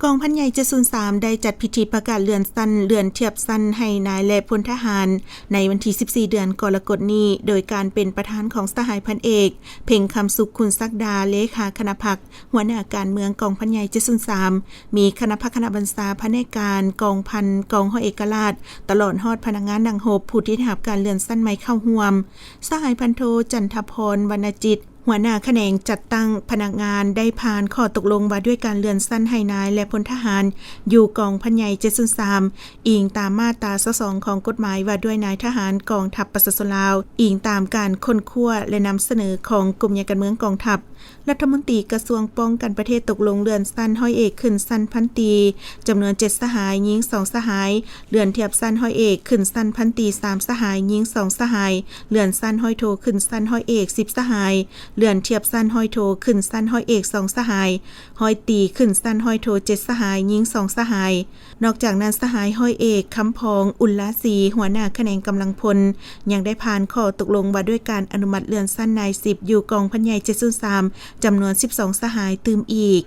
กองพันใหญ่703ได้จัดพิธีประกาศเลื่อนเทียบสั้นให้นายและพลทหารในวันที่14เดือนกรกฎาคมนี้โดยการเป็นประธานของสหายพันเอกเพ่งคำสุขคุณศักดาเลขาคณะพรรคหัวหน้าการเมืองกองพันใหญ่703มีคณะพรรคคณะบรรษาพนักงานกองพันกองห้อยเอกราชตลอดฮอดพนักงานดังโหบผู้ที่ได้รับการเลื่อนสั้นใหม่เข้าร่วมสหายพันโทจันทพรวรรณจิตหัวหน้าแขนงจัดตั้งพนักงานได้ผ่านข้อตกลงว่าด้วยการเลื่อนสั้นให้นายและพลทหารอยู่กองพันใหญ่703อิงตามมาตรา22ของกฎหมายว่าด้วยนายทหารกองทัพประชาชนลาวอิงตามการค้นคว้าและนำเสนอของกลุ่มใหญ่การเมืองกองทัพรัฐมนตรีกระทรวงป้องกันประเทศตกลงเลื่อนสั้นห้อยเอกขึ้นสั้นพันตรีจำนวน7สหายหญิง2สหายเลื่อนเทียบสั้นห้อยเอกขึ้นสั้นพันตรี3สหายหญิง2สหายเลื่อนสั้นห้อยโทขึ้นสั้นห้อยเอก10สหายเลื่อนเทียบสั้นห้อยโทขึ้นสั้นห้อยเอก2สหายห้อยตีขึ้นสั้นห้อยโท7สหายหญิง2สหายนอกจากนั้นสหายห้อยเอกคำพองอุลลาศีหัวหน้าแขนงกำลังพลยังได้ผ่านข้อตกลงว่าด้วยการอนุมัติเลื่อนสั้นนาย10อยู่กองพันใหญ่703จำนวน12สหายตืมอีก